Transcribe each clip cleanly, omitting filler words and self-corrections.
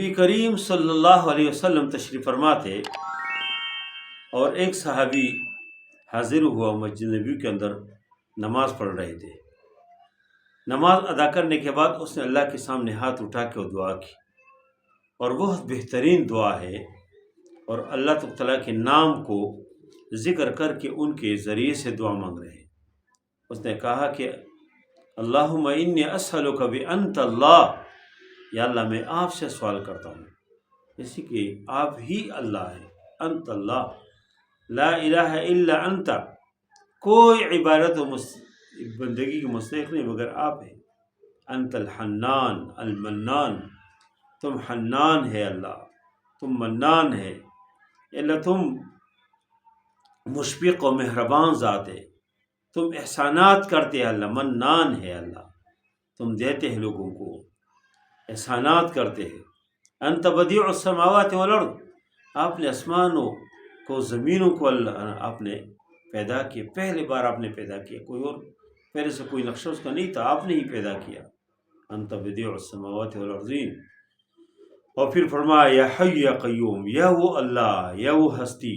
نبی کریم صلی اللہ علیہ وسلم تشریف فرما تھے اور ایک صحابی حاضر ہوا مسجد نبی کے اندر، نماز پڑھ رہے تھے۔ نماز ادا کرنے کے بعد اس نے اللہ کے سامنے ہاتھ اٹھا کے دعا کی، اور بہت بہترین دعا ہے، اور اللہ تعالیٰ کے نام کو ذکر کر کے ان کے ذریعے سے دعا مانگ رہے ہیں۔ اس نے کہا کہ اللہم انی اسألک بانت اللہ، یا اللہ میں آپ سے سوال کرتا ہوں اسی کہ آپ ہی اللہ ہے، انت اللہ، لا الہ الا انت، کوئی عبادت و بندگی کی مستحق نہیں مگر آپ ہیں، انت الحنان المنان، تم حنان ہے اللہ، تم منان ہے اللہ، تم مشفق و مہربان ذات ہے، تم احسانات کرتے ہیں اللہ، منان ہے اللہ، تم دیتے ہیں لوگوں کو، احسانات کرتے ہیں۔ انت بدیع السماوات والارض، آپ نے آسمانوں کو زمینوں کو آپ نے پیدا کیا، پہلی بار آپ نے پیدا کیا، کوئی اور پہلے سے کوئی نقشہ اس کا نہیں تھا، آپ نے ہی پیدا کیا۔ انت بدیع السماوات والارضین۔ اور پھر فرمایا یا حی یا قیوم، یا وہ اللہ، یا وہ ہستی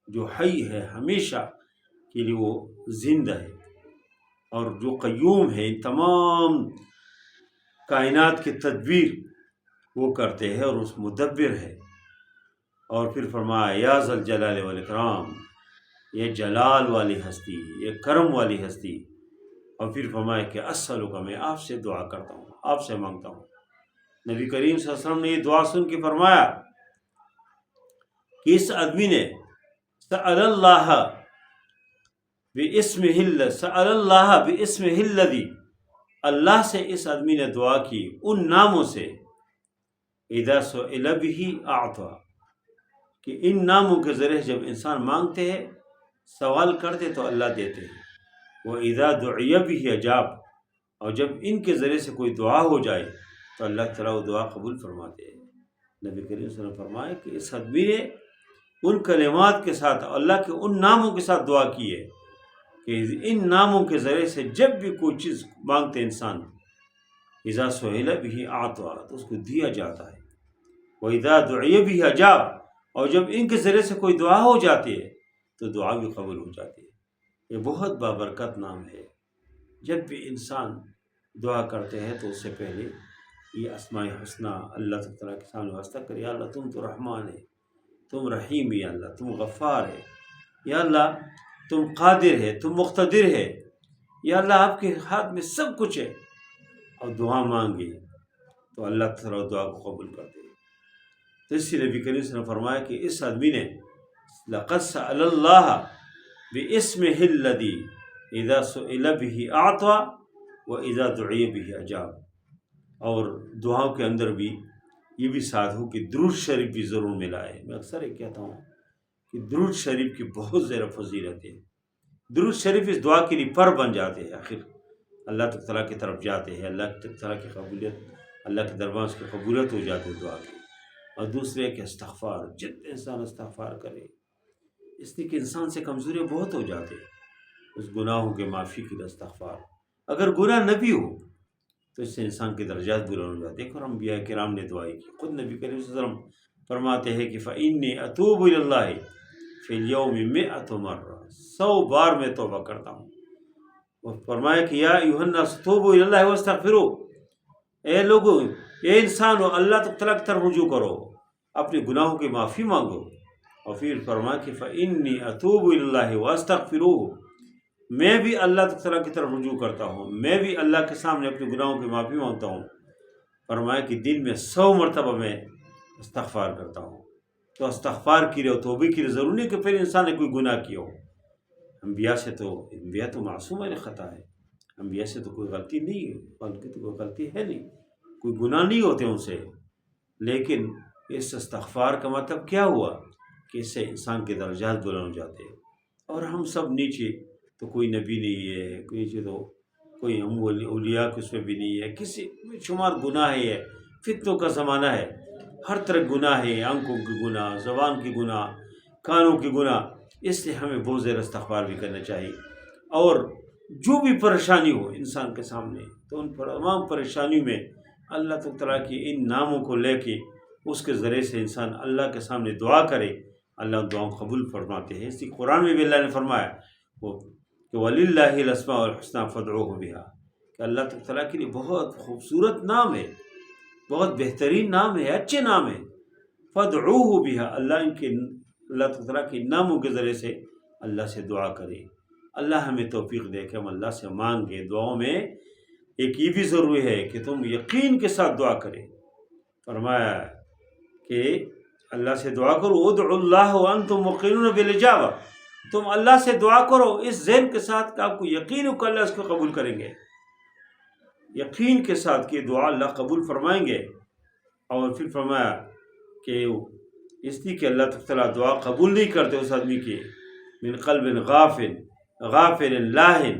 جو حی ہے، ہمیشہ کے لیے وہ زندہ ہے، اور جو قیوم ہے، تمام کائنات کی تدبیر وہ کرتے ہیں اور اس مدبر ہے۔ اور پھر فرمایا یا ذا الجلال والاکرام، یہ جلال والی ہستی، یہ کرم والی ہستی۔ اور پھر فرمایا کہ اسألک، میں آپ سے دعا کرتا ہوں، آپ سے مانگتا ہوں۔ نبی کریم صلی اللہ علیہ وسلم نے یہ دعا سن کے فرمایا کہ اس آدمی نے سأل اللہ باسمہ الذی، اللہ سے اس آدمی نے دعا کی ان ناموں سے، اذا سئل به اعطى، کہ ان ناموں کے ذریعے جب انسان مانگتے ہیں، سوال کرتے تو اللہ دیتے ہیں، وَإِذَا دُعِيَ بِهِ أَجَابَ، اور جب ان کے ذریعے سے کوئی دعا ہو جائے تو اللہ تعالیٰ وہ دعا قبول فرماتے ہیں۔ نبی کریم صلی اللہ علیہ وسلم فرمائے کہ اس آدمی نے ان کلمات کے ساتھ، اللہ کے ان ناموں کے ساتھ دعا کی ہے کہ ان ناموں کے ذریعے سے جب بھی کوئی چیز مانگتے انسان، اذا سئل به اعطى، تو اس کو دیا جاتا ہے، واذا دعی به اجاب، اور جب ان کے ذریعے سے کوئی دعا ہو جاتی ہے تو دعا بھی قبول ہو جاتی ہے۔ یہ بہت بابرکت نام ہے۔ جب بھی انسان دعا کرتے ہیں تو اس سے پہلے یہ اسماء حسنہ اللہ تعالیٰ کے سامنے واسطہ کرے، یا اللہ تم تو رحمان ہے، تم رحیم، یا اللہ تم غفار ہے، یا اللہ تم قادر ہے، تم مقتدر ہے، یا اللہ آپ کے ہاتھ میں سب کچھ ہے، اور دعا مانگے تو اللہ تعالیٰ دعا کو قبول کرتے ہیں۔ تو اس لیے نبی کریم صلی اللہ علیہ وسلم نے فرمایا کہ اس آدمی نے لقد سأل اللہ باسمہ الذی اذا سئل به اعطى واذا دعی به اجاب۔ اور دعاؤں کے اندر بھی یہ بھی ساتھ ہو کہ درود شریف بھی ضرور ملا ہے۔ میں اکثر یہ کہتا ہوں کہ درود شریف کی بہت زیادہ فضیلت ہے۔ درود شریف اس دعا کے لیے پر بن جاتے ہیں، آخر اللہ تعالیٰ کی طرف جاتے ہیں، اللہ تعالیٰ کی قبولیت، اللہ کے دربار کی قبولیت ہو جاتی ہے دعا کی۔ اور دوسرے کہ استغفار، جتنے انسان استغفار کرے، اس لیے کہ انسان سے کمزوریاں بہت ہو جاتے ہیں، اس گناہوں کے معافی کے لیے استغفار۔ اگر گناہ نہ بھی ہو تو اس سے انسان کے درجات بلند ہو جاتے ہیں۔ اور انبیاء کرام نے دعائیں کی، خود نبی کریم صلی اللہ علیہ وسلم فرماتے ہیں کہ فإنی اتوب الی اللہ فی اليوم 100 مرہ، 100 بار میں توبہ کرتا ہوں۔ اور فرمایا کہ یا ایھا الناس توبوا الی اللہ واستغفروا، اے لوگو، اے انسانو، اللہ تعالیٰ کی طرف رجوع کرو، اپنے گناہوں کی معافی مانگو۔ اور پھر فرمایا کہ فإنی اتوب الی اللہ واستغفروہ، میں بھی اللہ تعالیٰ کی طرف رجوع کرتا ہوں، میں بھی اللہ کے سامنے اپنے گناہوں کی معافی مانگتا ہوں۔ فرمایا کہ دن میں 100 مرتبہ میں استغفار کرتا ہوں۔ تو استغفار کے لیے اور توبہ کے لیے ضروری نہیں کہ پھر انسان نے کوئی گناہ کیا ہو۔ انبیاء تو معصوم ہے، خطا ہے، انبیاء سے تو کوئی غلطی نہیں ہے، بلکہ تو کوئی غلطی ہے نہیں، کوئی گناہ نہیں ہوتے ان سے۔ لیکن اس استغفار کا مطلب کیا ہوا کہ اس سے انسان کے درجات بلند ہو جاتے ہیں۔ اور ہم سب نیچے تو کوئی نبی نہیں ہے، کوئی نیچے تو کوئی ہم اولیاء کے اس میں بھی نہیں ہے، کسی شمار گناہ ہے، فتنوں کا زمانہ ہے، ہر طرح گناہ ہے، آنکھوں کی گناہ، زبان کی گناہ، کانوں کی گناہ۔ اس لیے ہمیں بہت زیادہ استغفار بھی کرنا چاہیے۔ اور جو بھی پریشانی ہو انسان کے سامنے، تو ان تمام پریشانیوں میں اللہ تعالیٰ کی ان ناموں کو لے کے اس کے ذریعے سے انسان اللہ کے سامنے دعا کرے، اللہ دعاؤں قبول فرماتے ہیں۔ اسی قرآن میں بھی اللہ نے فرمایا وہ کہ وَلِلَّهِ الْأَسْمَاءُ الْحُسْنَىٰ فَادْعُوهُ بِهَا، کہ اللہ تعالیٰ کے لیے بہت خوبصورت نام ہے، بہت بہترین نام ہے، اچھے نام ہے۔ فَادْعُوهُ بِهَا، اللہ تعالیٰ کے ناموں کے ذریعے سے اللہ سے دعا کرے۔ اللہ ہمیں توفیق دے کہ ہم اللہ سے مانگے۔ دعاؤں میں ایک یہ بھی ضروری ہے کہ تم یقین کے ساتھ دعا کرے۔ فرمایا کہ اللہ سے دعا کرو، ادعوا اللہ وانتم موقنون بالاجابہ، تم اللہ سے دعا کرو اس ذہن کے ساتھ کہ آپ کو یقین ہو کہ اللہ اس کو قبول کریں گے، یقین کے ساتھ کہ دعا اللہ قبول فرمائیں گے۔ اور پھر فرمایا کہ اس لیے کہ اللہ تعالیٰ دعا قبول نہیں کرتے اس آدمی کی من قلب غافل لاہن،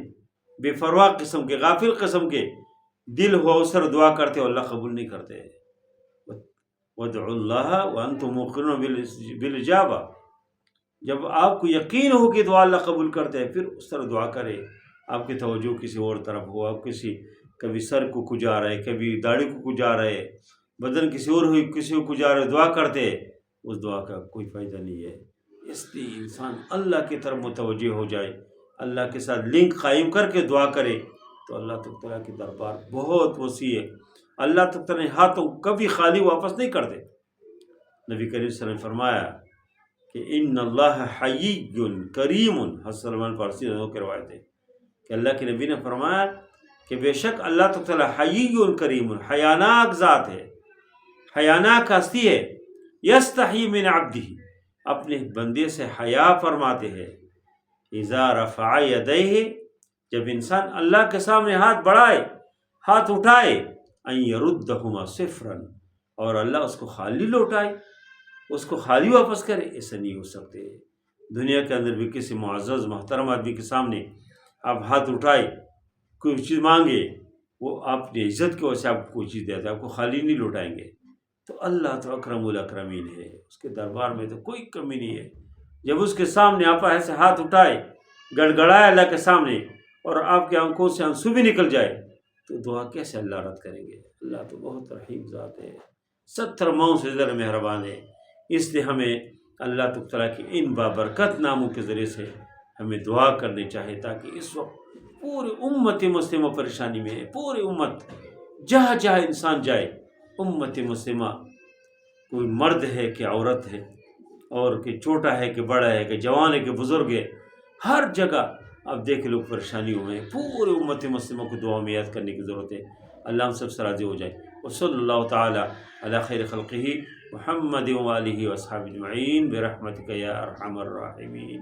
بے پرواہ قسم کے، غافل قسم کے دل ہو اس طرح دعا کرتے اور اللہ قبول نہیں کرتے۔ وَادْعُوا اللَّهَ وَأَنْتُمْ مُوقِنُونَ بِالْإِجَابَةِ، جب آپ کو یقین ہو کہ دعا اللہ قبول کرتے ہیں، پھر اس طرح دعا کرے۔ آپ کی توجہ کسی اور طرف ہو، آپ کبھی سر کو کھجا رہے، کبھی داڑھی کو کھجا رہے، بدن کسی اور ہوئی کسی کو کھجا رہے، دعا کرتے، اس دعا کا کوئی فائدہ نہیں ہے۔ اس لیے انسان اللہ کی طرف متوجہ ہو جائے، اللہ کے ساتھ لنک قائم کر کے دعا کرے تو اللہ تعالیٰ کی دربار بہت وسیع ہے۔ اللہ تعالیٰ نے ہاتھوں کبھی خالی واپس نہیں کرتے۔ نبی کریم صلی اللہ علیہ وسلم نے فرمایا کہ ان اللہ حیی کریم، حضرت سلمان فارسی کی روایت ہے کہ اللہ کے نبی نے فرمایا کہ بے شک اللہ تعالیٰ حیی کریم، حیاناک ذات ہے، حیاناک ہستی ہے، یستحیی من عبدہ، اپنے بندے سے حیا فرماتے ہیں، اذا رفع یدیہ، جب انسان اللہ کے سامنے ہاتھ بڑھائے، ہاتھ اٹھائے، ان یردہما صفرا، اور اللہ اس کو خالی لوٹائے، اس کو خالی واپس کرے، ایسا نہیں ہو سکتے۔ دنیا کے اندر بھی کسی معزز محترم آدمی کے سامنے آپ ہاتھ اٹھائے، کوئی چیز مانگے، وہ آپ نے عزت کی وجہ سے آپ کو کوئی چیز دیتا ہے، آپ کو خالی نہیں لوٹائیں گے۔ تو اللہ تو اکرم الاکرمین ہے، اس کے دربار میں تو کوئی کمی نہیں ہے۔ جب اس کے سامنے آپ ایسے ہاتھ اٹھائے، گڑگڑائے اللہ کے سامنے، اور آپ کے آنکھوں سے آنسو بھی نکل جائے، تو دعا کیسے اللہ رد کریں گے؟ اللہ تو بہت رحیم ذات ہے، 70 ماؤں سے زیادہ مہربان ہے۔ اس لیے ہمیں اللہ تعالیٰ کے ان بابرکت ناموں کے ذریعے سے ہمیں دعا کرنی چاہیے، تاکہ اس وقت پوری امت مسلمہ پریشانی میں ہے، پوری امت، جہاں جہاں انسان جائے، امت مسلمہ، کوئی مرد ہے کہ عورت ہے، اور کہ چھوٹا ہے کہ بڑا ہے، کہ جوان ہے کہ بزرگ ہے، ہر جگہ آپ دیکھ لوگ پریشانیوں میں، پورے امت مسلمہ کو دعا میں یاد کرنے کی ضرورت ہے۔ اللہ ہم سب سے راضی ہو جائے۔ وصلی اللہ تعالی علی خیر خلقہ محمد وآلہ واصحابہ اجمعین برحمتک یا ارحم الراحمین۔